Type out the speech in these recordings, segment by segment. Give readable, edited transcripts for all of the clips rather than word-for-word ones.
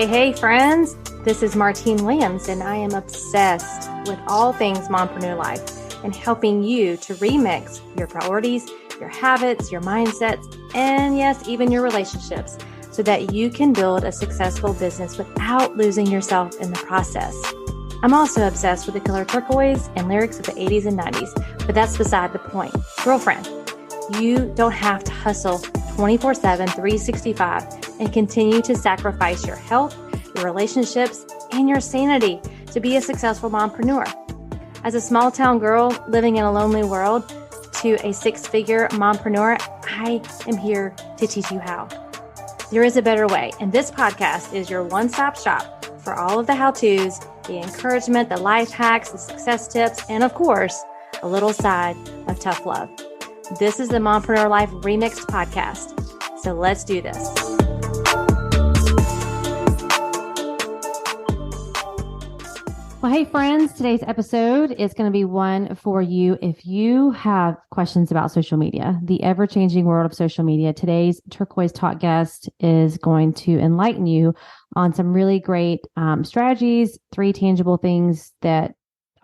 Hey, friends. This is Martine Williams, and I am obsessed with all things mompreneur life and helping you to remix your priorities, your habits, your mindsets, and yes, even your relationships so that you can build a successful business without losing yourself in the process. I'm also obsessed with the color turquoise and lyrics of the 80s and 90s, but that's beside the point. Girlfriend, you don't have to hustle 24/7, 365 and continue to sacrifice your health, your relationships, and your sanity to be a successful mompreneur. As a small town girl living in a lonely world to a six-figure mompreneur, I am here to teach you how. There is a better way, and this podcast is your one-stop shop for all of the how-tos, the encouragement, the life hacks, the success tips, and of course, a little side of tough love. This is the Mompreneur Life Remixed podcast. So let's do this. Well, hey friends, today's episode is going to be one for you if you have questions about social media, the ever-changing world of social media. Today's Turquoise Talk guest is going to enlighten you on some really great strategies, 3 tangible things that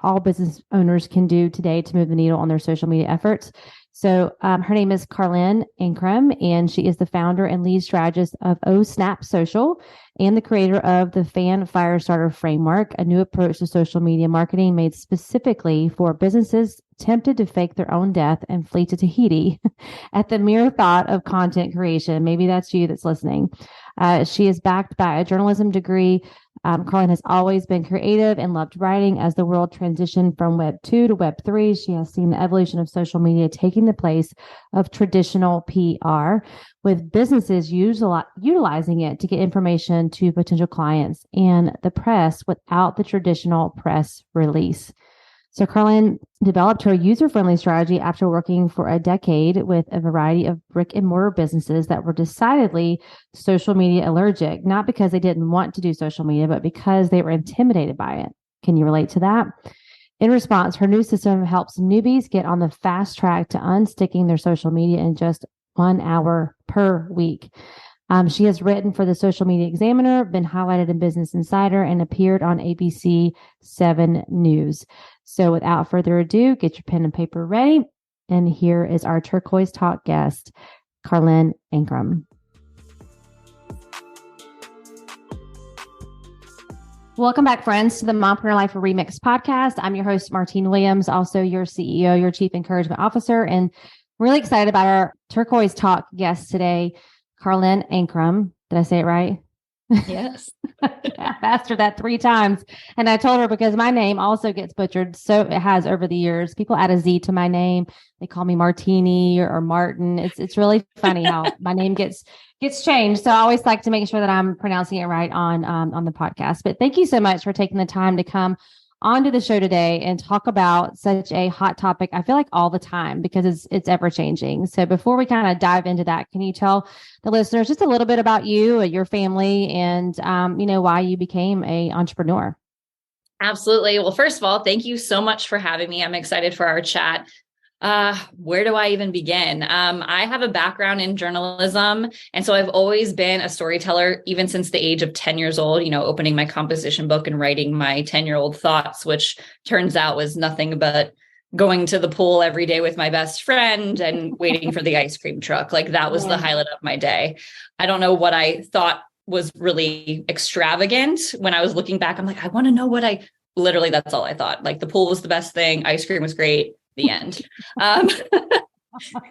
all business owners can do today to move the needle on their social media efforts. So her name is Karlyn Ankrom, and she is the founder and lead strategist of Snap Social and the creator of the Fan Firestarter Framework, a new approach to social media marketing made specifically for businesses tempted to fake their own death and flee to Tahiti at the mere thought of content creation. Maybe that's you that's listening. She is backed by a journalism degree. Karlyn has always been creative and loved writing. As the world transitioned from Web 2 to Web 3, she has seen the evolution of social media taking the place of traditional PR, with businesses utilizing it to get information to potential clients and the press without the traditional press release. So Karlyn developed her user-friendly strategy after working for a decade with a variety of brick and mortar businesses that were decidedly social media allergic, not because they didn't want to do social media, but because they were intimidated by it. Can you relate to that? In response, her new system helps newbies get on the fast track to unsticking their social media in just 1 hour per week. She has written for the Social Media Examiner, been highlighted in Business Insider, and appeared on ABC 7 News. So without further ado, get your pen and paper ready. And here is our Turquoise Talk guest, Karlyn Ankrom. Welcome back, friends, to the Mompreneur Life Remix podcast. I'm your host, Martine Williams, also your CEO, your Chief Encouragement Officer, and really excited about our Turquoise Talk guest today, Karlyn Ankrom. Did I say it right? Yes. I asked her that 3 times. And I told her because my name also gets butchered. So it has over the years. People add a Z to my name. They call me Martini or Martin. It's really funny how my name gets changed. So I always like to make sure that I'm pronouncing it right on the podcast. But thank you so much for taking the time to come onto the show today and talk about such a hot topic. I feel like all the time because it's ever changing. So before we kind of dive into that, can you tell the listeners just a little bit about you, your family, and why you became an entrepreneur? Absolutely. Well, first of all, thank you so much for having me. I'm excited for our chat. Where do I even begin? I have a background in journalism. And so I've always been a storyteller, even since the age of 10 years old, opening my composition book and writing my 10-year-old thoughts, which turns out was nothing but going to the pool every day with my best friend and waiting for the ice cream truck. Like that was the highlight of my day. I don't know what I thought was really extravagant. When I was looking back, I'm like, I want to know literally, that's all I thought. Like the pool was the best thing. Ice cream was great. The end.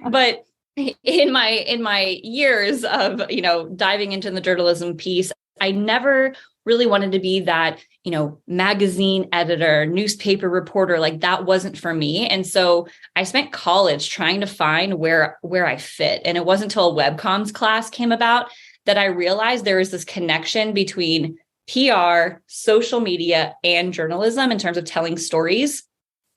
But in my years of, diving into the journalism piece, I never really wanted to be that, magazine editor, newspaper reporter. Like that wasn't for me. And so I spent college trying to find where I fit. And it wasn't until a web comms class came about that I realized there was this connection between PR, social media, and journalism in terms of telling stories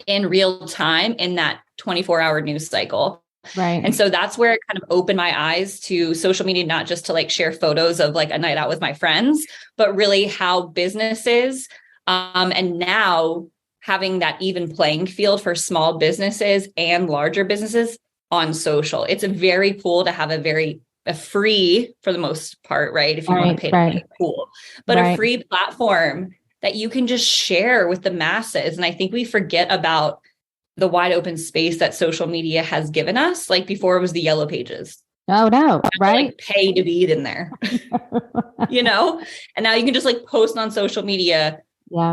in real time in that 24-hour news cycle. Right. And so that's where it kind of opened my eyes to social media, not just to like share photos of like a night out with my friends, but really how businesses and now having that even playing field for small businesses and larger businesses on social. It's very cool to have a very a free, for the most part, right? If you want to pay to play, cool, but a free platform that you can just share with the masses. And I think we forget about the wide open space that social media has given us. Like before it was the yellow pages. Oh no, right? Like pay to be in there, you know? And now you can just like post on social media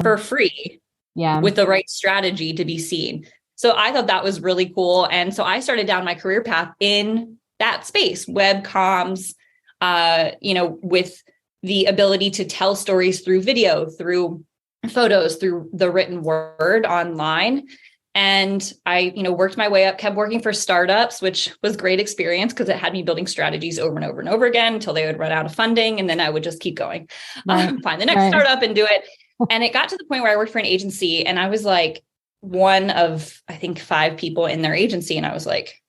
for free with the right strategy to be seen. So I thought that was really cool. And so I started down my career path in that space, web comms, with the ability to tell stories through video, through photos, through the written word online. And I, worked my way up, kept working for startups, which was great experience because it had me building strategies over and over and over again until they would run out of funding. And then I would just keep going, find the next startup and do it. And it got to the point where I worked for an agency and I was like one of, I think, 5 people in their agency. And I was like,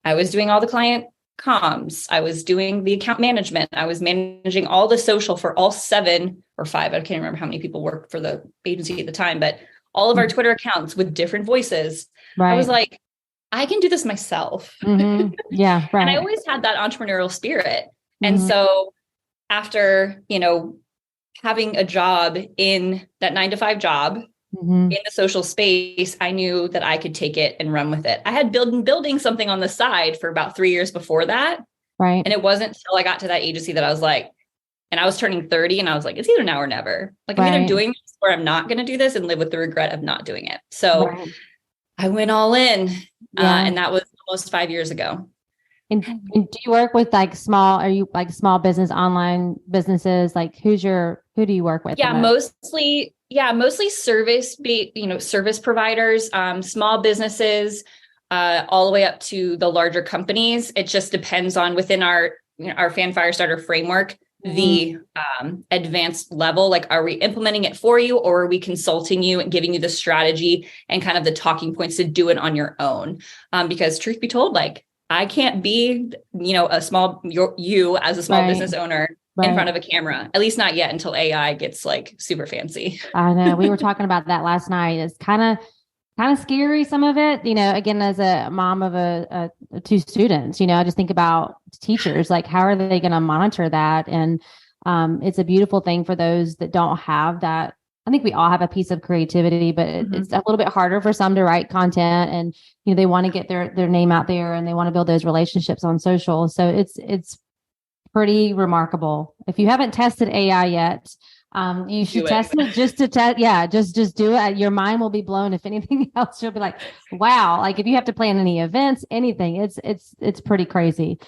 I was doing all the client comms. I was doing the account management. I was managing all the social for all 7 or 5. I can't remember how many people worked for the agency at the time, but all of our Twitter accounts with different voices. I was like, I can do this myself. Yeah. Right. And I always had that entrepreneurial spirit. And so after, having a job in that 9-to-5 job in the social space, I knew that I could take it and run with it. I had been building something on the side for about 3 years before that. Right. And it wasn't until I got to that agency that I was like, and I was turning 30 and I was like, it's either now or never. Like I'm either doing this or I'm not going to do this and live with the regret of not doing it. So I went all in and that was almost 5 years ago. And do you work with small business, online businesses? Like who do you work with? Mostly service, service providers, small businesses, all the way up to the larger companies. It just depends on within our Fan Firestarter framework, the advanced level. Like, are we implementing it for you or are we consulting you and giving you the strategy and kind of the talking points to do it on your own? Because truth be told, like I can't be, you as a small business owner in front of a camera, at least not yet until AI gets like super fancy. I know we were talking about that last night. It's kind of scary. Some of it, again, as a mom of 2 students, I just think about teachers, like how are they going to monitor that? And it's a beautiful thing for those that don't have that. I think we all have a piece of creativity, but it's a little bit harder for some to write content and, they want to get their name out there and they want to build those relationships on social. So it's pretty remarkable. If you haven't tested AI yet, you should test it just to test. Yeah. Just do it. Your mind will be blown. If anything else, you'll be like, wow. Like if you have to plan any events, anything, it's pretty crazy.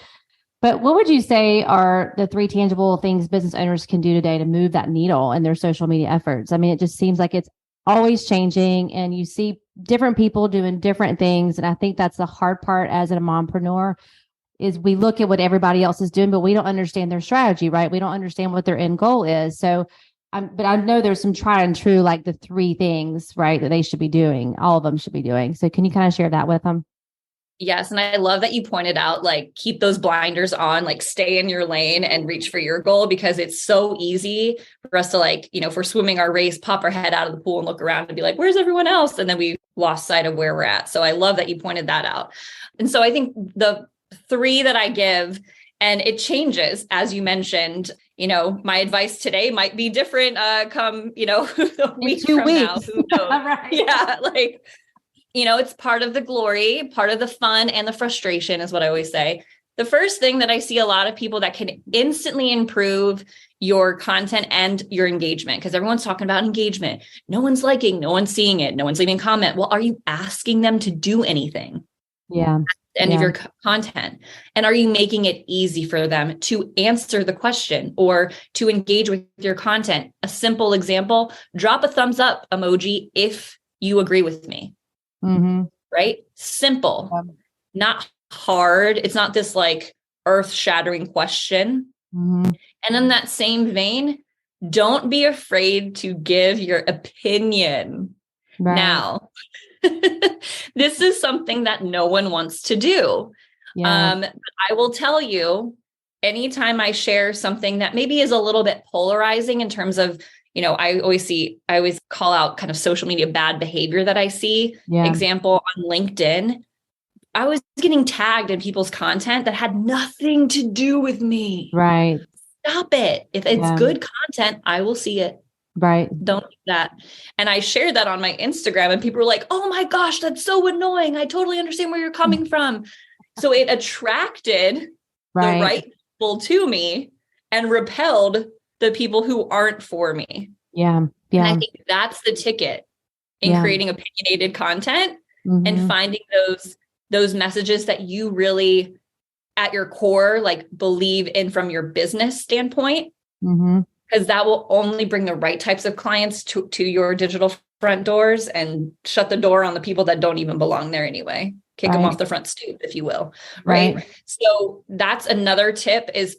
But what would you say are the 3 tangible things business owners can do today to move that needle in their social media efforts? I mean, it just seems like it's always changing and you see different people doing different things. And I think that's the hard part as a mompreneur is we look at what everybody else is doing, but we don't understand their strategy, right? We don't understand what their end goal is. So, but I know there's some tried and true, like the 3 things, right, that they should be doing. All of them should be doing. So can you kind of share that with them? Yes. And I love that you pointed out, like, keep those blinders on, like stay in your lane and reach for your goal, because it's so easy for us to like, if we're swimming our race, pop our head out of the pool and look around and be like, where's everyone else? And then we lost sight of where we're at. So I love that you pointed that out. And so I think the 3 that I give, and it changes, as you mentioned, my advice today might be different come, a week from now, who knows? Right. Yeah. Like, it's part of the glory, part of the fun and the frustration is what I always say. The first thing that I see a lot of people that can instantly improve your content and your engagement, because everyone's talking about engagement. No one's liking, no one's seeing it, no one's leaving a comment. Well, are you asking them to do anything? Yeah. At the end of your content? And are you making it easy for them to answer the question or to engage with your content? A simple example, drop a thumbs up emoji if you agree with me. Right? Simple, not hard. It's not this like earth-shattering question. And in that same vein, don't be afraid to give your opinion. Right. Now, this is something that no one wants to do. Yeah. I will tell you, anytime I share something that maybe is a little bit polarizing in terms of, I always call out kind of social media bad behavior that I see. Yeah. Example on LinkedIn, I was getting tagged in people's content that had nothing to do with me. Right. Stop it. If it's good content, I will see it. Right. Don't do that. And I shared that on my Instagram and people were like, oh my gosh, that's so annoying. I totally understand where you're coming from. So it attracted the right people to me and repelled the people who aren't for me. Yeah. And I think that's the ticket in creating opinionated content and finding those messages that you really at your core, like believe in from your business standpoint, because that will only bring the right types of clients to your digital front doors and shut the door on the people that don't even belong there anyway. Kick them off the front stoop, if you will. Right. So that's another tip is,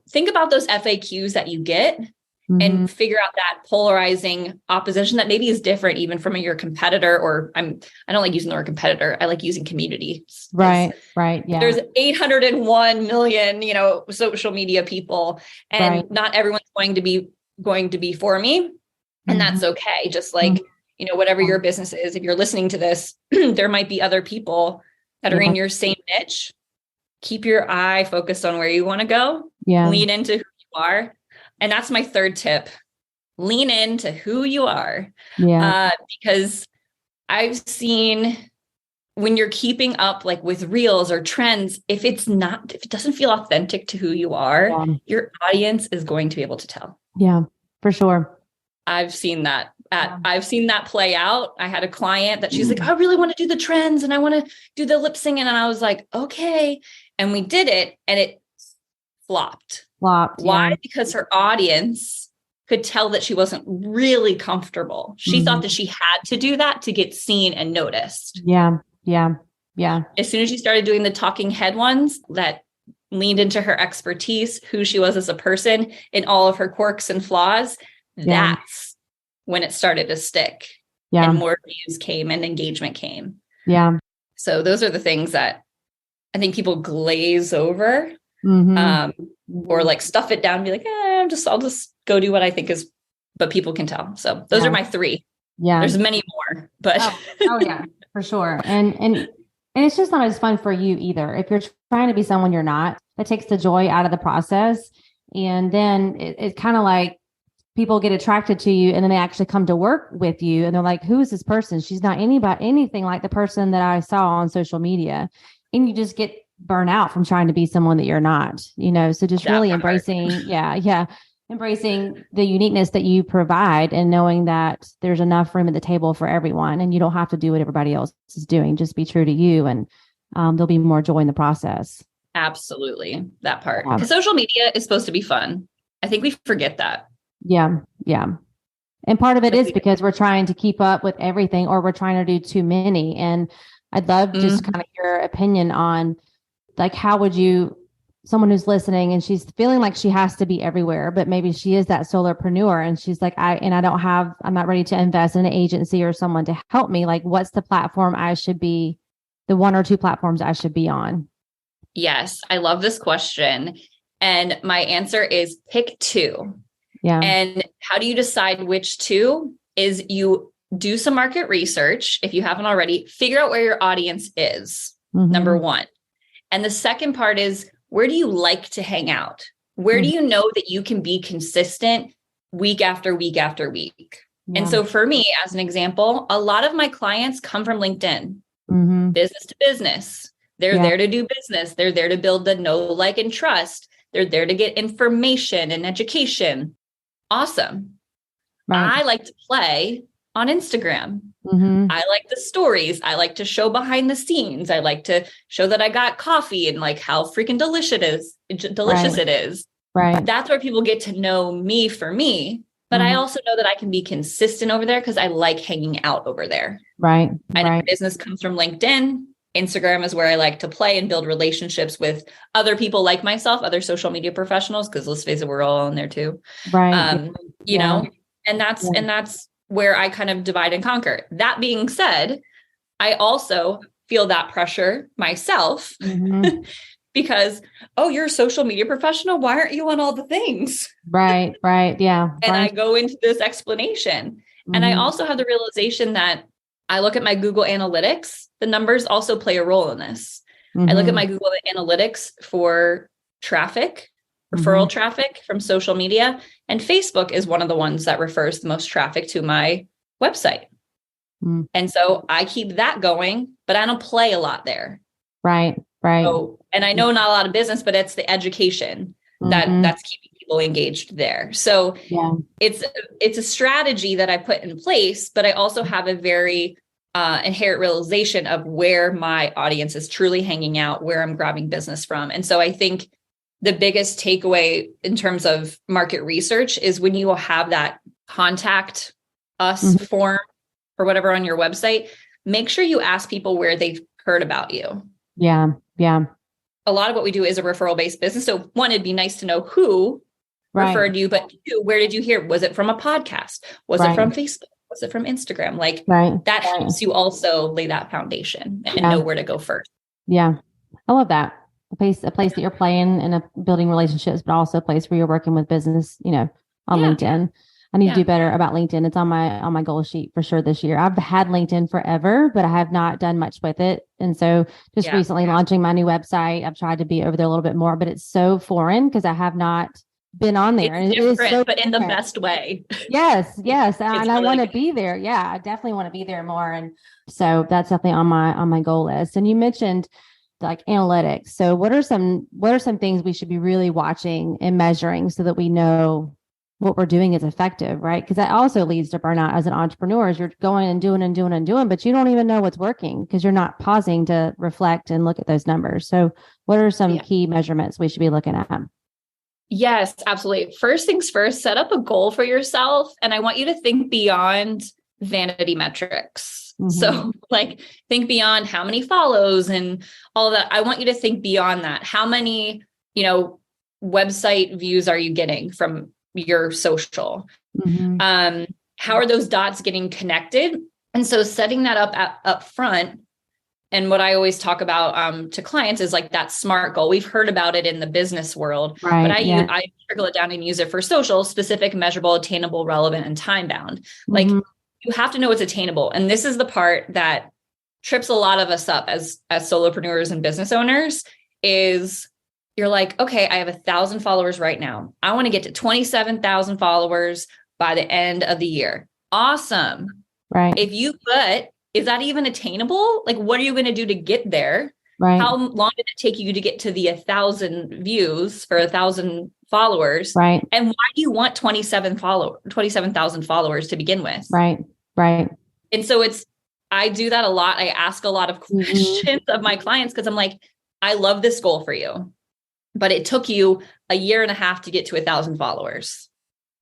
think about those FAQs that you get and figure out that polarizing opposition that maybe is different even from your competitor, or I don't like using the word competitor. I like using community. Right. Yeah. There's 801 million, social media people, and not everyone's going to be for me. And that's okay. Just like, whatever your business is, if you're listening to this, there might be other people that are in your same niche. Keep your eye focused on where you want to go. Lean into who you are. And that's my third tip. Lean into who you are. Because I've seen when you're keeping up like with reels or trends, if it doesn't feel authentic to who you are, your audience is going to be able to tell. Yeah, for sure. I've seen that. I've seen that play out. I had a client that she's like, I really want to do the trends and I want to do the lip singing. And I was like, okay. And we did it and it flopped. Why? Because her audience could tell that she wasn't really comfortable. She thought that she had to do that to get seen and noticed. Yeah. As soon as she started doing the talking head ones that leaned into her expertise, who she was as a person, and all of her quirks and flaws, that's when it started to stick. And more views came and engagement came. So those are the things that I think people glaze over. Or like stuff it down and be like, I'll just go do what I think is, but people can tell. So those are my three. There's many more, but oh yeah, for sure. And it's just not as fun for you either. If you're trying to be someone you're not, that takes the joy out of the process. And then it's kind of like people get attracted to you and then they actually come to work with you and they're like, who is this person? She's not anything like the person that I saw on social media. And you just get burn out from trying to be someone that you're not, so just really embracing, embracing the uniqueness that you provide and knowing that there's enough room at the table for everyone and you don't have to do what everybody else is doing. Just be true to you and there'll be more joy in the process. Absolutely. That part. Because social media is supposed to be fun. I think we forget that. Yeah. And part of it is because we're trying to keep up with everything or we're trying to do too many. And I'd love just kind of your opinion on like, how would you, someone who's listening and she's feeling like she has to be everywhere, but maybe she is that solopreneur and she's like, I'm not ready to invest in an agency or someone to help me. Like, what's the platform I should be, the one or two platforms I should be on? Yes. I love this question. And my answer is pick two. Yeah. And how do you decide which two? Is you do some market research. If you haven't already, figure out where your audience is. Number one. And the second part is, where do you like to hang out? Where do you know that you can be consistent week after week after week? Yeah. And so for me, as an example, a lot of my clients come from LinkedIn, business to business. They're there to do business. They're there to build the know, like, and trust. They're there to get information and education. Awesome. Right. I like to play on Instagram. I like the stories. I like to show behind the scenes. I like to show that I got coffee and like how freaking delicious it is. Right. That's where people get to know me for me. But I also know that I can be consistent over there because I like hanging out over there. Right. I know business comes from LinkedIn. Instagram is where I like to play and build relationships with other people like myself, other social media professionals, because let's face it, we're all on there too. Right. You know, and that's where I kind of divide and conquer. That being said, I also feel that pressure myself because, you're a social media professional. Why aren't you on all the things? Right. Yeah. And I go into this explanation. And I also have the realization that I look at my Google Analytics. the numbers also play a role in this. I look at my Google Analytics for traffic, referral traffic from social media, and Facebook is one of the ones that refers the most traffic to my website. And so I keep that going, but I don't play a lot there. Right. So, and I know not a lot of business, but it's the education that's keeping people engaged there. So it's a strategy that I put in place, but I also have a very inherent realization of where my audience is truly hanging out, where I'm grabbing business from. And so I think the biggest takeaway in terms of market research is when you will have that contact us form or whatever on your website, make sure you ask people where they've heard about you. Yeah. A lot of what we do is a referral-based business. So one, it'd be nice to know who referred you, but two, where did you hear? Was it from a podcast? Was it from Facebook? Was it from Instagram? Like that helps you also lay that foundation and know where to go first. Yeah. I love that. A place that you're playing and building relationships, but also a place where you're working with business, on LinkedIn. I need to do better about LinkedIn. It's on my goal sheet for sure this year. I've had LinkedIn forever, but I have not done much with it. And so just recently launching my new website, I've tried to be over there a little bit more, but it's so foreign because I have not been on there. It's different, but in the best way. Yes. And I want to be there. Yeah, I definitely want to be there more. And so that's definitely on my goal list. And you mentioned like analytics. So what are some things we should be really watching and measuring so that we know what we're doing is effective, right? Because that also leads to burnout as an entrepreneur. Is you're going and doing, but you don't even know what's working because you're not pausing to reflect and look at those numbers. So what are some key measurements we should be looking at? Yes, absolutely. First things first, set up a goal for yourself. And I want you to think beyond vanity metrics. So like think beyond how many follows and all that. I want you to think beyond that. How many, website views are you getting from your social? How are those dots getting connected? And so setting that up front. And what I always talk about to clients is like that SMART goal. We've heard about it in the business world, but I trickle it down and use it for social: specific, measurable, attainable, relevant, and time bound. Like you have to know it's attainable. And this is the part that trips a lot of us up as solopreneurs and business owners is you're like, okay, I have 1,000 followers right now. I want to get to 27,000 followers by the end of the year. Awesome. Right. If you put, is that even attainable? Like, what are you going to do to get there? Right. How long did it take you to get to the 1,000 views for 1,000 followers? Right. And why do you want 27,000 followers to begin with? Right. And so I do that a lot. I ask a lot of questions of my clients because I'm like, I love this goal for you, but it took you a year and a half to get to 1,000 followers.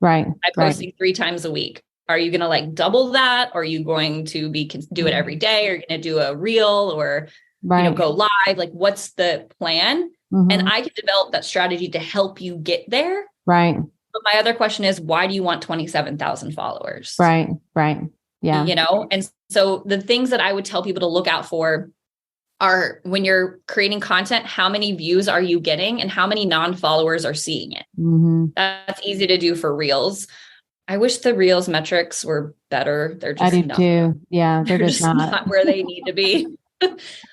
Right. I'm posting 3 times a week. Are you going to like double that? Or are you going to do it every day? Are you going to do a reel or go live? Like, what's the plan? And I can develop that strategy to help you get there. Right. But my other question is, why do you want 27,000 followers? Right. Yeah. And so the things that I would tell people to look out for are when you're creating content, how many views are you getting and how many non-followers are seeing it? That's easy to do for reels. I wish the reels metrics were better. They're just not. Too. Yeah, they're just not where they need to be.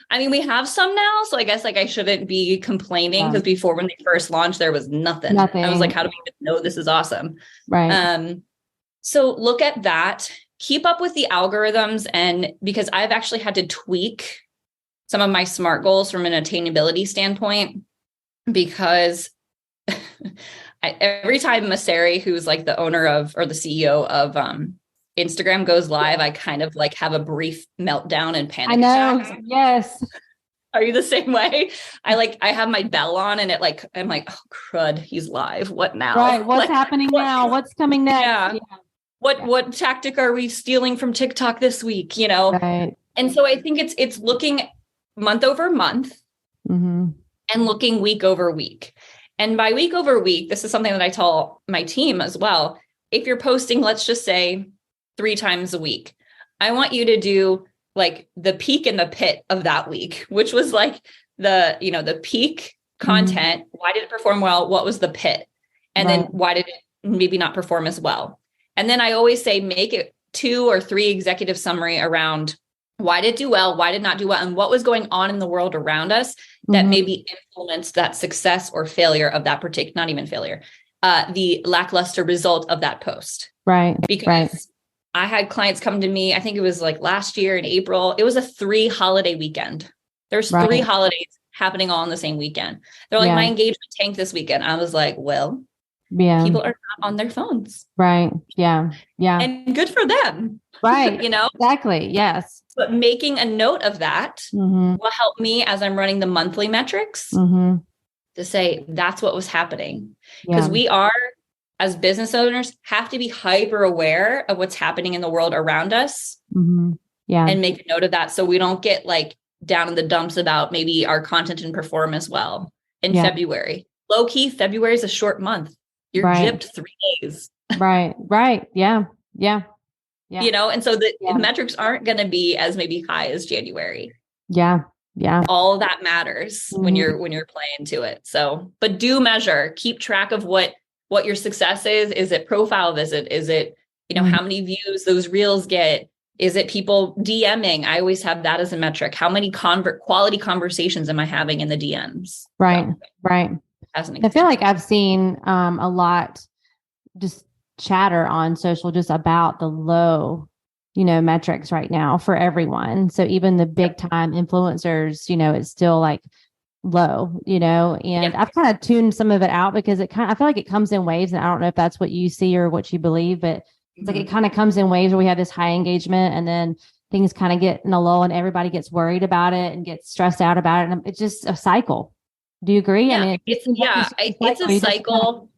I mean, we have some now, so I guess like I shouldn't be complaining because before when they first launched, there was nothing. I was like, how do we even know this is awesome? Right. So look at that. Keep up with the algorithms, and because I've actually had to tweak some of my SMART goals from an attainability standpoint, because every time Masari, who's like the owner of or the CEO of Instagram, goes live, I kind of like have a brief meltdown and panic. I know. Attacks. Yes. Are you the same way? I have my bell on and I'm like, oh crud, he's live. What now? Right. What's happening now? What's coming next? Yeah. What tactic are we stealing from TikTok this week? Right. And so I think it's looking month over month and looking week over week. And by week over week, this is something that I tell my team as well. If you're posting, let's just say 3 times a week, I want you to do like the peak and the pit of that week, which was like the peak content. Why did it perform well? What was the pit? And then why did it maybe not perform as well? And then I always say, make it 2 or 3 executive summary around Why did it do well? Why did it not do well? And what was going on in the world around us that maybe influenced that success or failure of that particular, not even failure, the lackluster result of that post. Right. Because I had clients come to me, I think it was like last year in April, it was a 3 holiday weekend. There's 3 holidays happening all in the same weekend. They're like, my engagement tanked this weekend. I was like, well, people are not on their phones. Right. Yeah. Yeah. And good for them. Right. You know? Exactly. Yes. But making a note of that will help me as I'm running the monthly metrics to say that's what was happening. Because we are, as business owners, have to be hyper aware of what's happening in the world around us and make a note of that so we don't get like down in the dumps about maybe our content and perform as well in February. Low key, February is a short month. You're gypped 3 days. Right. Yeah. Yeah. You know, and so the metrics aren't going to be as maybe high as January. Yeah. Yeah. All of that matters when you're playing to it. So, but do measure, keep track of what your success is. Is it profile visit? Is it, you know, how many views those reels get? Is it people DMing? I always have that as a metric. How many quality conversations am I having in the DMs? Right. So, right. I feel like I've seen a lot just chatter on social just about the low, you know, metrics right now for everyone. So even the big time influencers, you know, it's still like low, you know, and I've kind of tuned some of it out because I feel like it comes in waves, and I don't know if that's what you see or what you believe, but it's like it kind of comes in waves where we have this high engagement and then things kind of get in a lull and everybody gets worried about it and gets stressed out about it. And it's just a cycle. Do you agree? Yeah, I mean, it's a cycle.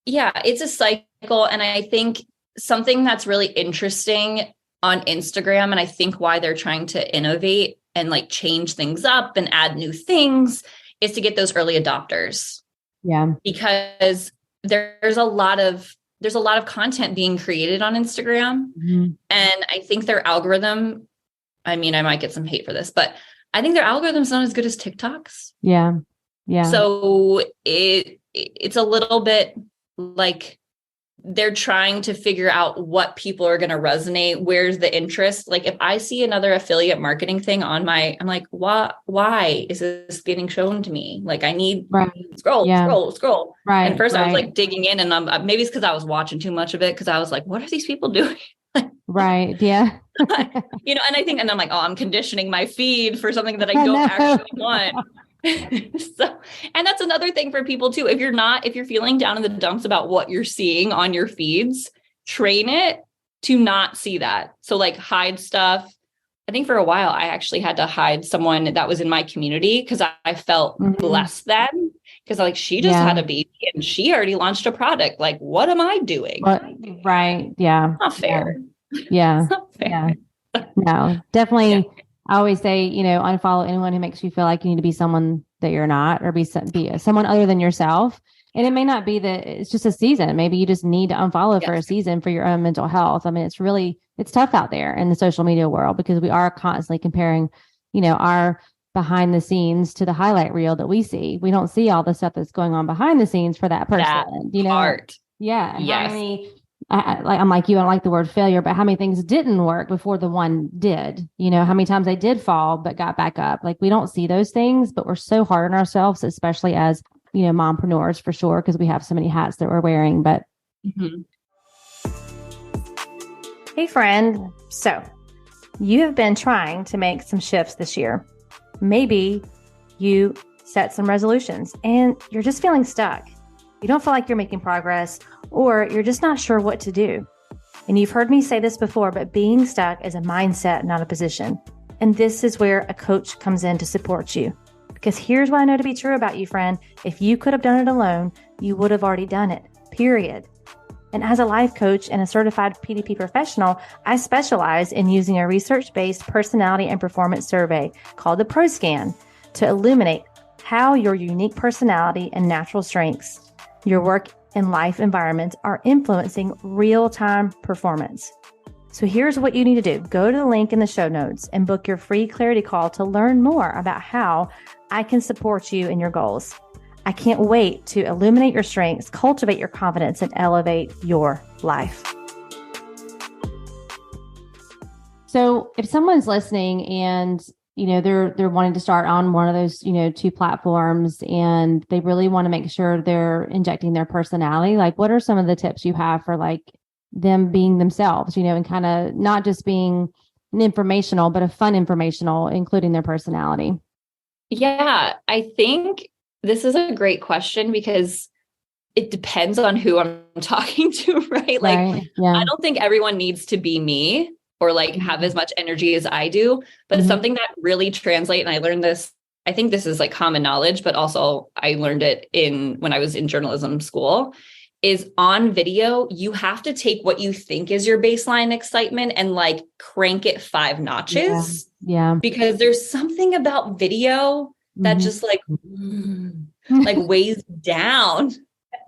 Yeah, it's a cycle. And I think something that's really interesting on Instagram, and I think why they're trying to innovate and like change things up and add new things, is to get those early adopters. Yeah. Because there's a lot of content being created on Instagram. And I think their algorithm, I mean, I might get some hate for this, but I think their algorithm's not as good as TikTok's. Yeah. Yeah. So it's a little bit like they're trying to figure out what people are going to resonate. Where's the interest? Like if I see another affiliate marketing thing on I'm like, why is this getting shown to me? Like I need scroll. Right. And first I was like digging in, and maybe it's because I was watching too much of it. Cause I was like, what are these people doing? Right. Yeah. You know, and I'm like, I'm conditioning my feed for something that I don't actually want. So, and that's another thing for people too. If you're feeling down in the dumps about what you're seeing on your feeds, train it to not see that. So like hide stuff. I think for a while, I actually had to hide someone that was in my community because I felt less than, because like she just had a baby and she already launched a product. Like, what am I doing? Right. Yeah. Not fair. Yeah. Not fair. Yeah. No, definitely. Yeah. I always say, you know, unfollow anyone who makes you feel like you need to be someone that you're not, or be someone other than yourself. And it may not be that it's just a season. Maybe you just need to unfollow for a season for your own mental health. I mean, it's tough out there in the social media world because we are constantly comparing, you know, our behind the scenes to the highlight reel that we see. We don't see all the stuff that's going on behind the scenes for that person, you know? Part. Yeah. Yes. How many, I'm like you, I don't like the word failure, but how many things didn't work before the one did? You know, how many times they did fall but got back up? Like we don't see those things, but we're so hard on ourselves, especially as, you know, mompreneurs for sure, because we have so many hats that we're wearing. But Hey friend, so you have been trying to make some shifts this year. Maybe you set some resolutions and you're just feeling stuck. You don't feel like you're making progress, or you're just not sure what to do. And you've heard me say this before, but being stuck is a mindset, not a position. And this is where a coach comes in to support you. Because here's what I know to be true about you, friend. If you could have done it alone, you would have already done it, period. And as a life coach and a certified PDP professional, I specialize in using a research-based personality and performance survey called the ProScan to illuminate how your unique personality and natural strengths, your work and life environments are influencing real-time performance. So here's what you need to do. Go to the link in the show notes and book your free clarity call to learn more about how I can support you in your goals. I can't wait to illuminate your strengths, cultivate your confidence, and elevate your life. So if someone's listening and, they're wanting to start on one of those, two platforms, and they really want to make sure they're injecting their personality, like what are some of the tips you have for like them being themselves, and kind of not just being an informational, but a fun informational, including their personality? Yeah, I think this is a great question because it depends on who I'm talking to, right? Like, Right. Yeah. I don't think everyone needs to be me or like have as much energy as I do, but something that really translates. And I learned this, I think this is like common knowledge, but also I learned it when I was in journalism school, is on video, you have to take what you think is your baseline excitement and like crank it 5 notches. Yeah. Because there's something about video that just like weighs down.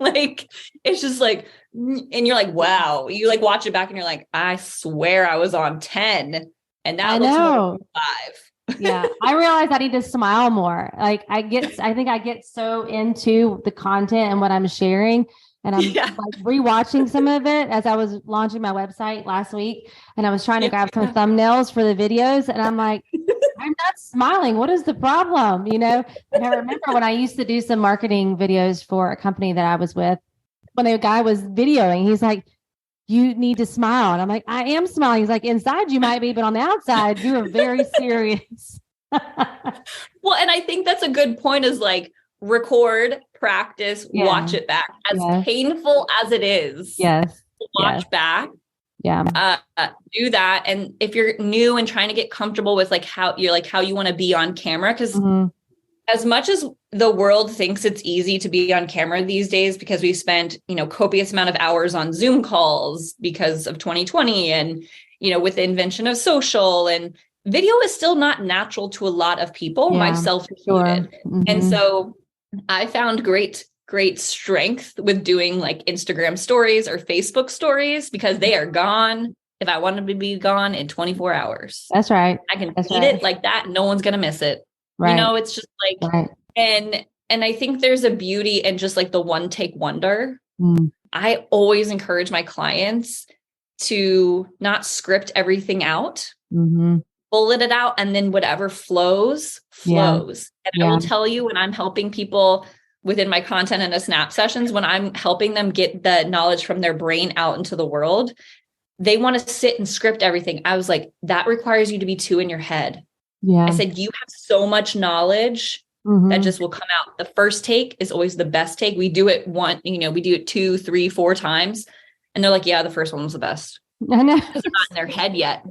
Like, it's just like, and you're like, wow, you like watch it back and you're like, I swear I was on 10 and that looks more like 5. Yeah. I realize I need to smile more. Like I think I get so into the content and what I'm sharing. And I'm like rewatching some of it as I was launching my website last week, and I was trying to grab some thumbnails for the videos. And I'm like, I'm not smiling. What is the problem? And I remember when I used to do some marketing videos for a company that I was with, when a guy was videoing, he's like, you need to smile. And I'm like, I am smiling. He's like, inside you might be, but on the outside, you are very serious. Well, and I think that's a good point, is like record, practice, watch it back. As painful as it is. Watch back. Do that. And if you're new and trying to get comfortable with like how you want to be on camera, because as much as the world thinks it's easy to be on camera these days, because we spent, copious amount of hours on Zoom calls because of 2020 and, with the invention of social, and video is still not natural to a lot of people, myself included. And so I found great strength with doing like Instagram stories or Facebook stories, because they are gone if I want them to be gone in 24 hours. That's right. I can eat it like that. No one's going to miss it. Right. It's just like, and I think there's a beauty in just like the one take wonder. I always encourage my clients to not script everything out, bullet it out, and then whatever flows. And I will tell you, when I'm helping people within my content and a snap sessions, when I'm helping them get the knowledge from their brain out into the world, they want to sit and script everything. I was like, that requires you to be 2 in your head. I said, you have so much knowledge that just will come out. The first take is always the best take. We do it we do it 2, 3, 4 times. And they're like, yeah, the first one was the best. I know. Because they're not in their head yet.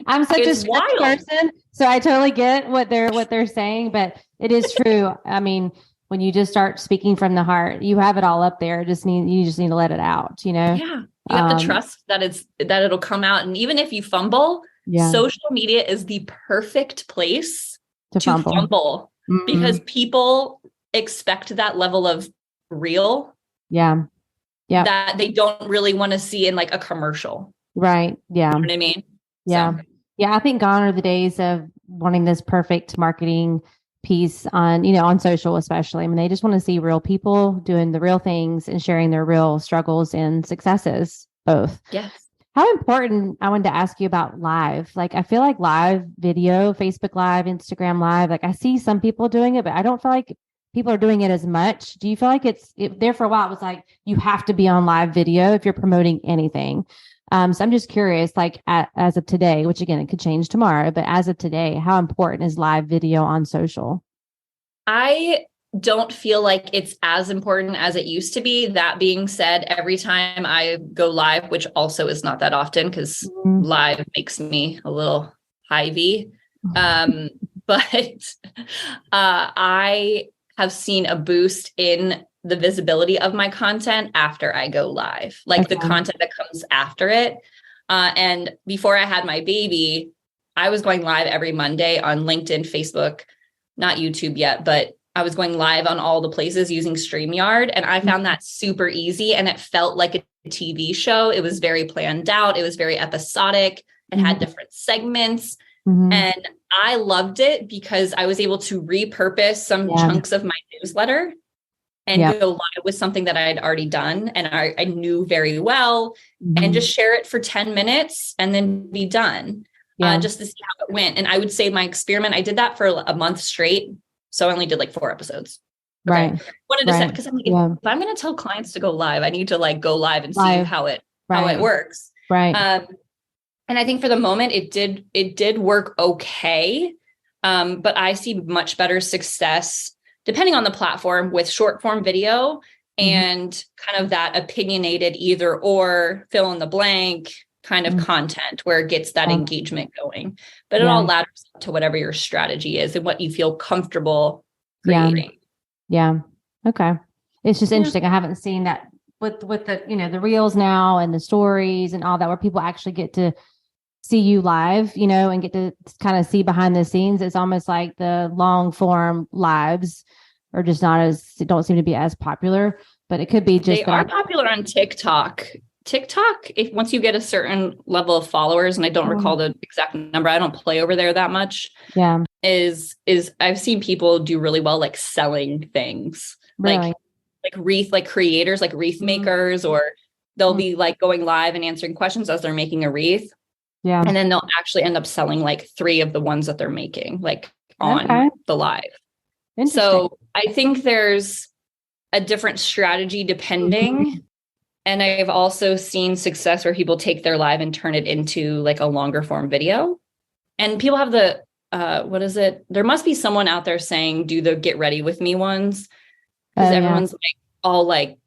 I'm such a script person, so I totally get what they're saying, but it is true. I mean, when you just start speaking from the heart, you have it all up there. You just need to let it out, Yeah. You have to trust that it'll come out. And even if you fumble, social media is the perfect place to fumble because people expect that level of real. That they don't really want to see in like a commercial. Right. Yeah. You know what I mean? Yeah. So. Yeah. I think gone are the days of wanting this perfect marketing piece on social, especially. I mean, they just want to see real people doing the real things and sharing their real struggles and successes, both. Yes. How important, I wanted to ask you about live. Like, I feel like live video, Facebook Live, Instagram Live, like I see some people doing it, but I don't feel like people are doing it as much. Do you feel like there for a while, it was like, you have to be on live video if you're promoting anything. So I'm just curious, like as of today, which again, it could change tomorrow, but as of today, how important is live video on social? I don't feel like it's as important as it used to be. That being said, every time I go live, which also is not that often because live makes me a little hivey. But I have seen a boost in the visibility of my content after I go live, like the content that comes after it. And before I had my baby, I was going live every Monday on LinkedIn, Facebook, not YouTube yet, but I was going live on all the places using StreamYard. And I found that super easy. And it felt like a TV show. It was very planned out. It was very episodic. It had different segments. And I loved it because I was able to repurpose some chunks of my newsletter and go live with something that I had already done and I knew very well, and just share it for 10 minutes and then be done, just to see how it went. And I would say my experiment, I did that for a month straight. So I only did like 4 episodes. Okay. Right. Wanted to set, because I'm like, if I'm going to tell clients to go live, I need to like go live and see how it works. Right. And I think for the moment it did work okay. But I see much better success depending on the platform with short form video and kind of that opinionated either or fill in the blank kind of content where it gets that engagement going. But it all ladders up to whatever your strategy is and what you feel comfortable creating. Yeah. Okay. It's just interesting. I haven't seen that with the, the reels now and the stories and all that, where people actually get to see you live, and get to kind of see behind the scenes. It's almost like the long form lives are just don't seem to be as popular, but it could be just. They are popular on TikTok. If once you get a certain level of followers, and I don't recall the exact number, I don't play over there that much. Yeah. Is I've seen people do really well, like selling things, really? like wreath, like creators, like wreath makers, or they'll be like going live and answering questions as they're making a wreath. Yeah. And then they'll actually end up selling like 3 of the ones that they're making, like on the live. So I think there's a different strategy depending. And I've also seen success where people take their live and turn it into like a longer form video. And people have the, what is it? There must be someone out there saying, do the get ready with me ones. Because everyone's like all like,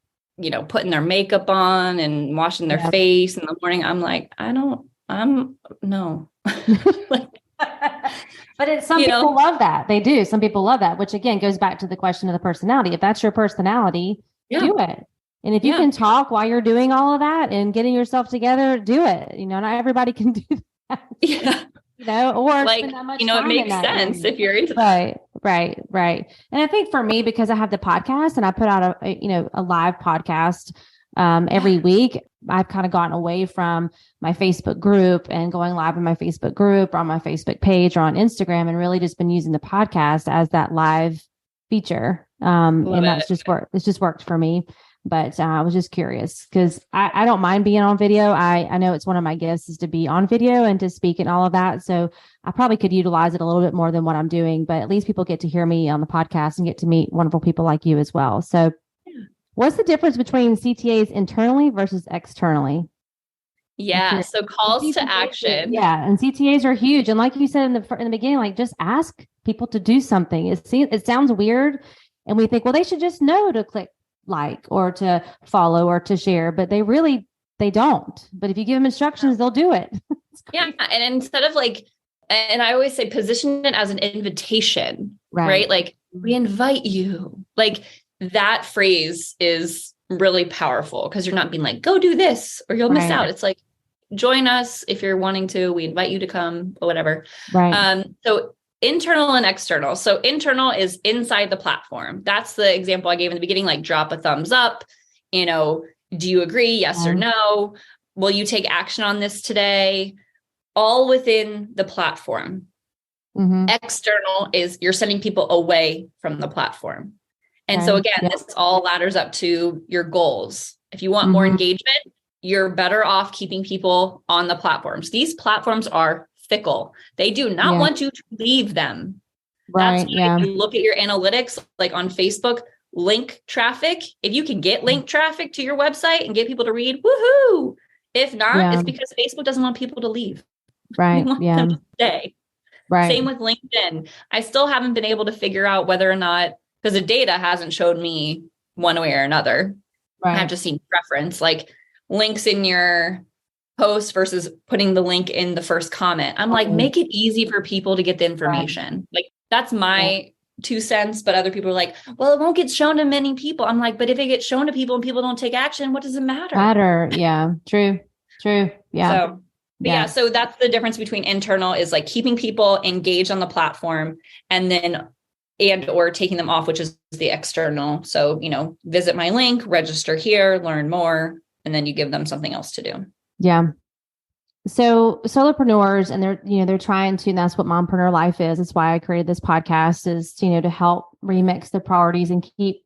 putting their makeup on and washing their face in the morning. I'm like, no. But some people love that. They do. Some people love that, which again goes back to the question of the personality. If that's your personality, do it. And if you can talk while you're doing all of that and getting yourself together, do it. Not everybody can do that. Yeah. Or like, it makes sense if you're into that. Right. And I think for me, because I have the podcast and I put out a live podcast every week, I've kind of gotten away from my Facebook group and going live in my Facebook group or on my Facebook page or on Instagram, and really just been using the podcast as that live feature. And that's just worked. It's just worked for me. But I was just curious because I don't mind being on video. I know it's one of my gifts is to be on video and to speak and all of that. So I probably could utilize it a little bit more than what I'm doing, but at least people get to hear me on the podcast and get to meet wonderful people like you as well. So what's the difference between CTAs internally versus externally? Yeah. So calls to action. Yeah. And CTAs are huge. And like you said in the beginning, like just ask people to do something. It sounds weird. And we think, well, they should just know to click like, or to follow or to share, but they don't. But if you give them instructions, they'll do it. Yeah. And instead of like, and I always say, position it as an invitation, right? Like we invite you, like that phrase is really powerful because you're not being like, go do this or you'll miss out. It's like, join us if you're wanting to, we invite you to come or whatever. Right. So internal and external. So internal is inside the platform. That's the example I gave in the beginning, like drop a thumbs up, do you agree? Yes or no? Will you take action on this today? All within the platform. External is you're sending people away from the platform. And so again, this all ladders up to your goals. If you want more engagement, you're better off keeping people on the platforms. These platforms are fickle. They do not want you to leave them. That's why if you look at your analytics, like on Facebook, link traffic. If you can get link traffic to your website and get people to read, woohoo. If not, it's because Facebook doesn't want people to leave. Right. They want them to stay. Right. Same with LinkedIn. I still haven't been able to figure out whether or not, because the data hasn't showed me one way or another. Right. I've just seen preference, like links in your post versus putting the link in the first comment. I'm like, make it easy for people to get the information. Like that's my 2 cents. But other people are like, well, it won't get shown to many people. I'm like, but if it gets shown to people and people don't take action, what does it matter? Yeah. True. Yeah. So that's the difference between internal is like keeping people engaged on the platform or taking them off, which is the external. So, visit my link, register here, learn more, and then you give them something else to do. Yeah. So solopreneurs, and they're trying to, and that's what Mompreneur Life is. That's why I created this podcast is, to help remix the priorities and keep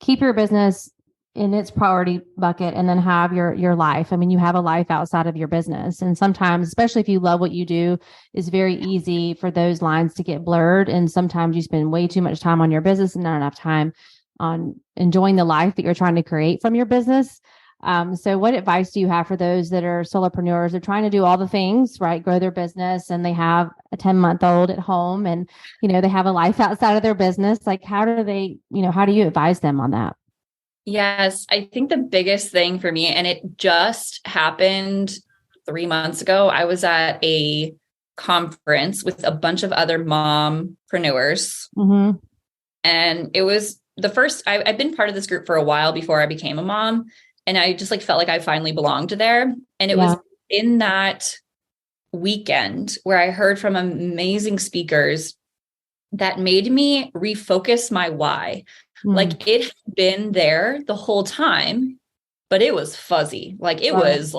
keep your business in its priority bucket and then have your life. I mean, you have a life outside of your business. And sometimes, especially if you love what you do, it's very easy for those lines to get blurred. And sometimes you spend way too much time on your business and not enough time on enjoying the life that you're trying to create from your business. So what advice do you have for those that are solopreneurs? They're trying to do all the things, right? Grow their business, and they have a 10-month-old at home, and, they have a life outside of their business. Like, how do you advise them on that? Yes, I think the biggest thing for me, and it just happened 3 months ago, I was at a conference with a bunch of other mompreneurs. Mm-hmm. And it was the first, I've been part of this group for a while before I became a mom. And I just felt like I finally belonged there. And it was in that weekend where I heard from amazing speakers that made me refocus my why. Like, it had been there the whole time, but it was fuzzy. It was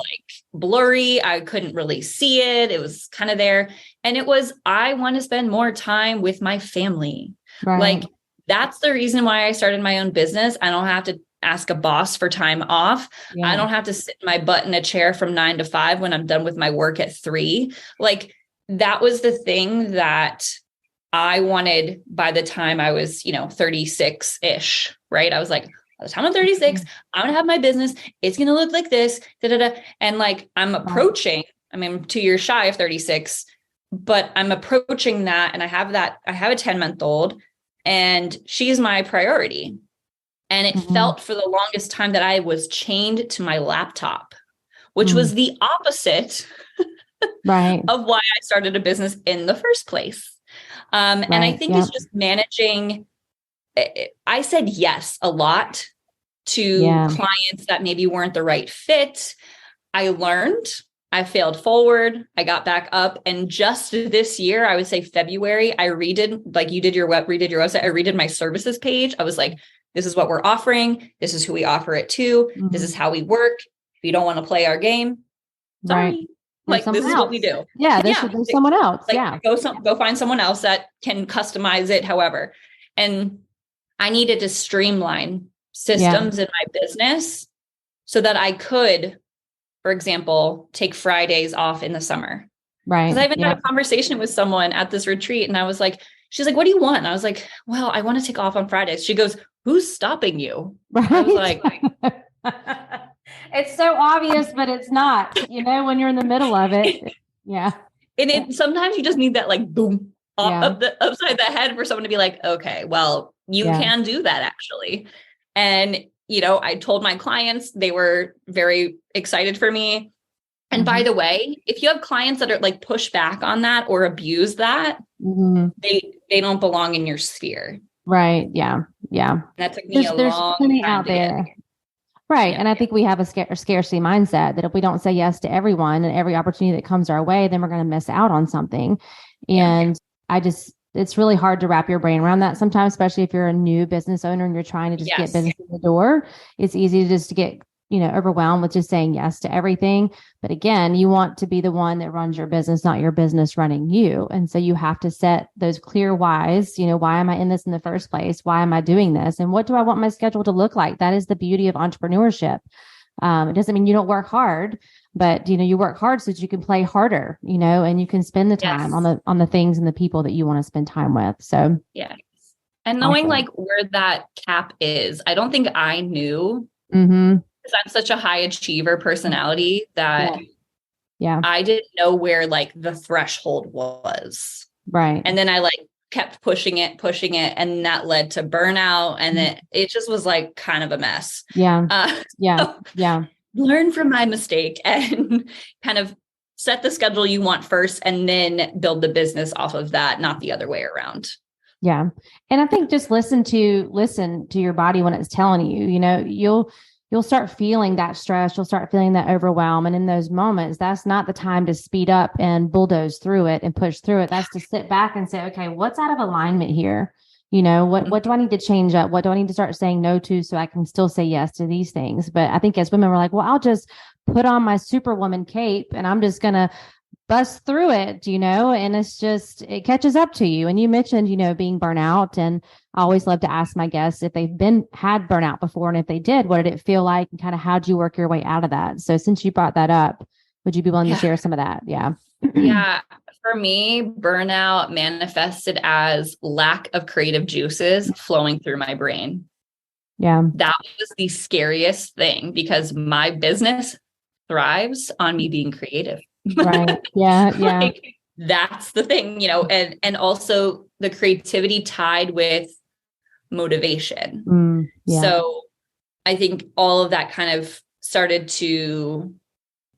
blurry. I couldn't really see it. It was kind of there. And it was, I want to spend more time with my family. Right. That's the reason why I started my own business. I don't have to ask a boss for time off. Yeah. I don't have to sit my butt in a chair from 9 to 5 when I'm done with my work at 3. That was the thing that I wanted by the time I was, 36-ish, right? I was like, by the time I'm 36, I'm going to have my business. It's going to look like this, And I'm approaching, I mean, I'm 2 years shy of 36, but I'm approaching that. And I have a 10-month-old, and she's my priority. And it felt for the longest time that I was chained to my laptop, which was the opposite right. of why I started a business in the first place. And I think it's just managing. I said yes a lot to clients that maybe weren't the right fit. I learned, I failed forward, I got back up. And just this year, I would say February, I redid, you did redid your website. I redid my services page. I was like, this is what we're offering. This is who we offer it to. This is how we work. If you don't want to play our game, sorry. Right. This is what we do. Yeah. There's someone else. Go find someone else that can customize it. However, and I needed to streamline systems in my business so that I could, for example, take Fridays off in the summer. Right. Because I even had a conversation with someone at this retreat, and I was like, she's like, what do you want? And I was like, well, I want to take off on Fridays. She goes, who's stopping you? Right. I was like, it's so obvious, but it's not, when you're in the middle of it. Yeah. And sometimes you just need that boom upside the head for someone to be like, okay, well, you can do that actually. And, I told my clients, they were very excited for me. And by the way, if you have clients that are push back on that or abuse that, they don't belong in your sphere. Right. Yeah. Yeah. And that took me there's plenty out there. Right. Yeah. And I think we have a scarcity mindset that if we don't say yes to everyone and every opportunity that comes our way, then we're going to miss out on something. And it's really hard to wrap your brain around that sometimes, especially if you're a new business owner and you're trying to just get business in the door. It's easy to just get, overwhelmed with just saying yes to everything. But again, you want to be the one that runs your business, not your business running you. And so you have to set those clear whys. Why am I in this in the first place? Why am I doing this? And what do I want my schedule to look like? That is the beauty of entrepreneurship. It doesn't mean you don't work hard, but you work hard so that you can play harder, and you can spend the time on the things and the people that you want to spend time with. So and knowing where that cap is, I don't think I knew. Because I'm such a high achiever personality that I didn't know where the threshold was. Right. And then I kept pushing it. And that led to burnout. And then it just was kind of a mess. Learn from my mistake and kind of set the schedule you want first, and then build the business off of that, not the other way around. Yeah. And I think just listen to your body when it's telling you, you'll start feeling that stress. You'll start feeling that overwhelm. And in those moments, that's not the time to speed up and bulldoze through it and push through it. That's to sit back and say, okay, what's out of alignment here? What do I need to change up? What do I need to start saying no to so I can still say yes to these things? But I think as women, we're like, well, I'll just put on my superwoman cape and I'm just going to bust through it, and it catches up to you. And you mentioned, being burnout. And I always love to ask my guests if they've had burnout before. And if they did, what did it feel like? And kind of how'd you work your way out of that? So since you brought that up, would you be willing to share some of that? Yeah. Yeah. For me, burnout manifested as lack of creative juices flowing through my brain. Yeah. That was the scariest thing because my business thrives on me being creative. Right. Yeah. Yeah. Like, that's the thing, and also the creativity tied with motivation. Yeah. So I think all of that kind of started to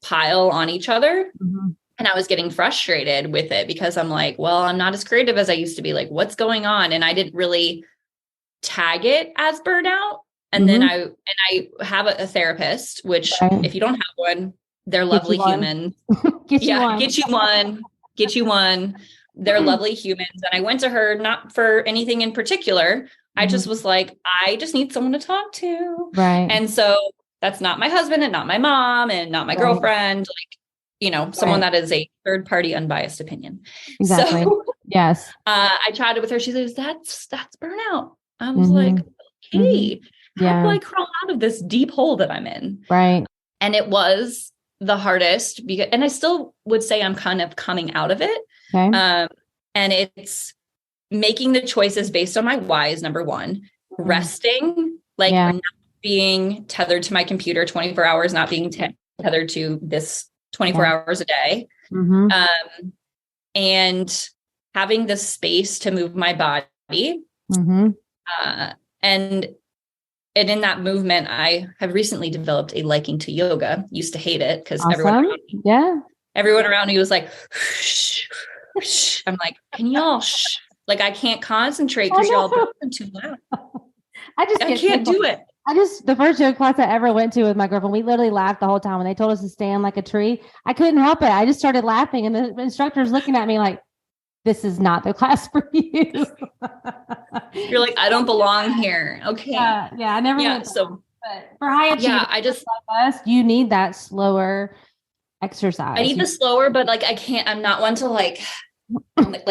pile on each other. Mm-hmm. And I was getting frustrated with it because I'm like, well, I'm not as creative as I used to be. Like, what's going on? And I didn't really tag it as burnout. And then I have a therapist, which if you don't have one, they're lovely humans. Get you one. They're lovely humans. And I went to her, not for anything in particular. I just was like, I just need someone to talk to. Right. And so that's not my husband and not my mom and not my girlfriend, someone that is a third party unbiased opinion. Exactly. So yes. I chatted with her. She says, that's burnout. I was like, okay, how do I crawl out of this deep hole that I'm in? Right. And it was the hardest and I still would say I'm kind of coming out of it. Okay. And it's making the choices based on my whys, number one, resting, not being tethered to my computer 24 hours, not being tethered to this 24 hours a day. And having the space to move my body. And in that movement, I have recently developed a liking to yoga. Used to hate it because everyone around me was like, shh, shh. I'm like, can y'all shh? Like, I can't concentrate because y'all are too loud. I can't do it. The first yoga class I ever went to with my girlfriend, we literally laughed the whole time when they told us to stand like a tree. I couldn't help it. I just started laughing and the instructor's looking at me like, this is not the class for you. You're like, I don't belong here. Okay. Yeah. I never went. So but for high achievers like us, you need that slower exercise. I need the slower, but I'm not one to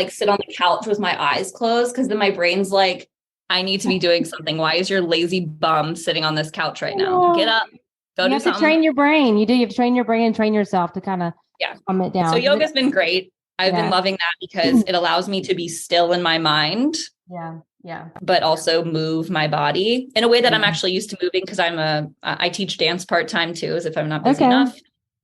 sit on the couch with my eyes closed. Cause then my brain's like, I need to be doing something. Why is your lazy bum sitting on this couch right now? Get up, go do something. You have to train your brain. You have to train your brain and train yourself to kind of calm it down. So yoga's been great. I've been loving that because it allows me to be still in my mind. Yeah. But also move my body in a way that I'm actually used to moving because I teach dance part-time too, as if I'm not busy enough.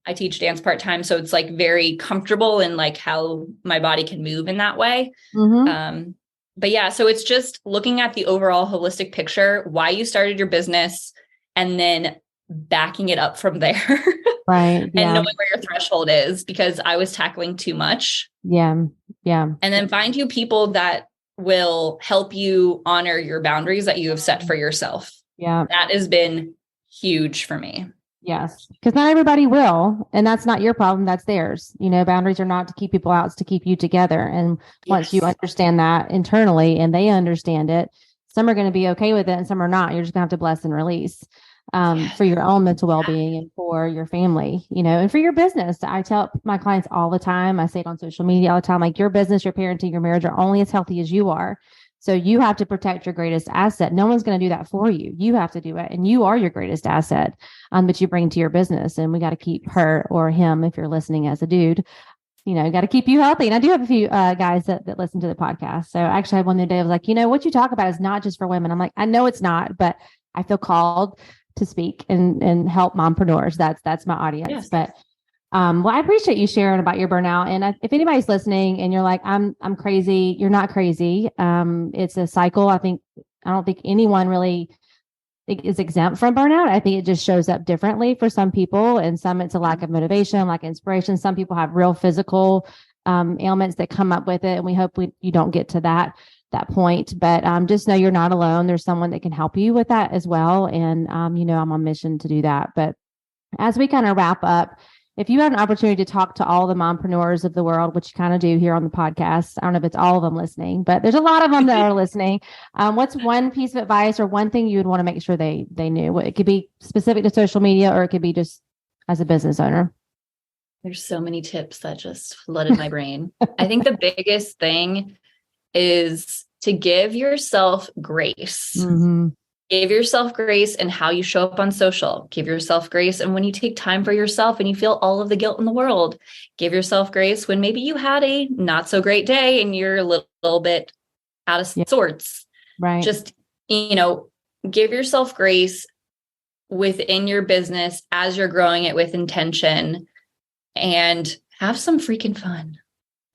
I teach dance part-time. So it's very comfortable in how my body can move in that way. But yeah, so it's just looking at the overall holistic picture, why you started your business, and then backing it up from there. Right. And knowing where your threshold is, because I was tackling too much. Yeah. And then find you people that will help you honor your boundaries that you have set for yourself. Yeah. That has been huge for me. Yes. Because not everybody will. And that's not your problem. That's theirs. Boundaries are not to keep people out, it's to keep you together. And once you understand that internally and they understand it, some are going to be okay with it and some are not. You're just going to have to bless and release for your own mental well-being and for your family, and for your business. I tell my clients all the time, I say it on social media all the time, your business, your parenting, your marriage are only as healthy as you are. So you have to protect your greatest asset. No one's going to do that for you. You have to do it. And you are your greatest asset that you bring to your business. And we got to keep her or him, if you're listening as a dude, got to keep you healthy. And I do have a few guys that listen to the podcast. So I actually had one the other day. I was like, what you talk about is not just for women. I'm like, I know it's not, but I feel called to speak and help mompreneurs. That's my audience. Yes. But well, I appreciate you sharing about your burnout. And if anybody's listening and you're like, I'm crazy, you're not crazy. It's a cycle. I don't think anyone really is exempt from burnout. I think it just shows up differently for some people. And some it's a lack of motivation, lack of inspiration. Some people have real physical ailments that come up with it. And we hope you don't get to that point, but just know you're not alone. There's someone that can help you with that as well. And, I'm on a mission to do that. But as we kind of wrap up, if you had an opportunity to talk to all the mompreneurs of the world, which you kind of do here on the podcast, I don't know if it's all of them listening, but there's a lot of them that are listening. What's one piece of advice or one thing you would want to make sure they knew? It could be specific to social media or it could be just as a business owner. There's so many tips that just flooded my brain. I think the biggest thing is to give yourself grace. Mm-hmm. Give yourself grace in how you show up on social. Give yourself grace. And when you take time for yourself and you feel all of the guilt in the world, give yourself grace when maybe you had a not so great day and you're a little bit out of sorts. Right. Just, give yourself grace within your business as you're growing it with intention, and have some freaking fun.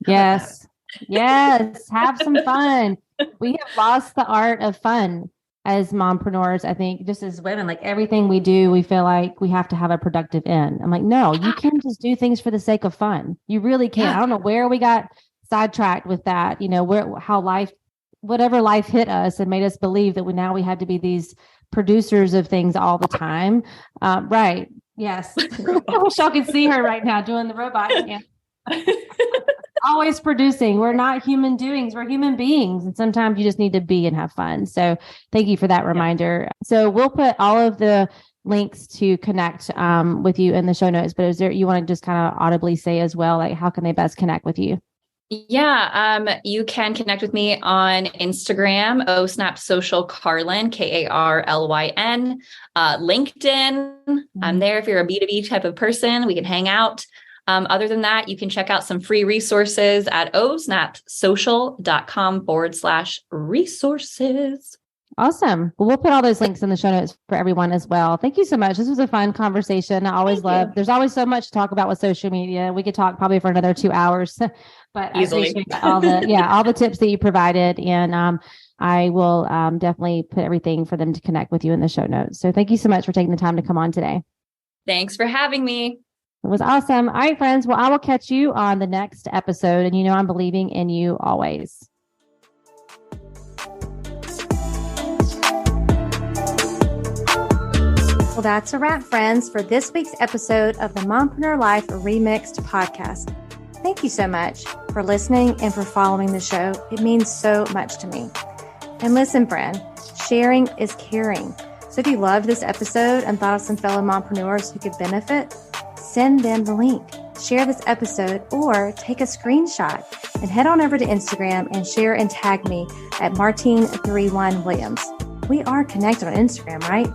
Yes. Yes. Have some fun. We have lost the art of fun as mompreneurs. I think just as women, like everything we do, we feel like we have to have a productive end. I'm like, no, you can just do things for the sake of fun. You really can. I don't know where we got sidetracked with that, whatever life hit us and made us believe that we had to be these producers of things all the time. Right. Yes. I wish y'all could see her right now doing the robot. Yeah. Always producing. We're not human doings. We're human beings. And sometimes you just need to be and have fun. So thank you for that reminder. So we'll put all of the links to connect with you in the show notes, but you want to just kind of audibly say as well, like how can they best connect with you? Yeah, you can connect with me on Instagram, Snap Social Karlyn, Karlyn, LinkedIn. I'm there if you're a B2B type of person. We can hang out. Other than that, you can check out some free resources at osnapsocial.com/resources. Awesome. Well, we'll put all those links in the show notes for everyone as well. Thank you so much. This was a fun conversation. I always love, there's always so much to talk about with social media. We could talk probably for another 2 hours, but easily. I appreciate all the tips that you provided. And I will definitely put everything for them to connect with you in the show notes. So thank you so much for taking the time to come on today. Thanks for having me. It was awesome. All right, friends. Well, I will catch you on the next episode. And I'm believing in you always. Well, that's a wrap, friends, for this week's episode of the Mompreneur Life Remixed podcast. Thank you so much for listening and for following the show. It means so much to me. And listen, friend, sharing is caring. So if you loved this episode and thought of some fellow mompreneurs who could benefit, send them the link, share this episode, or take a screenshot and head on over to Instagram and share and tag me at Martine31Williams. We are connected on Instagram, right?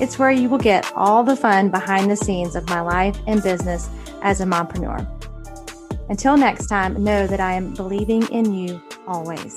It's where you will get all the fun behind the scenes of my life and business as a mompreneur. Until next time, know that I am believing in you always.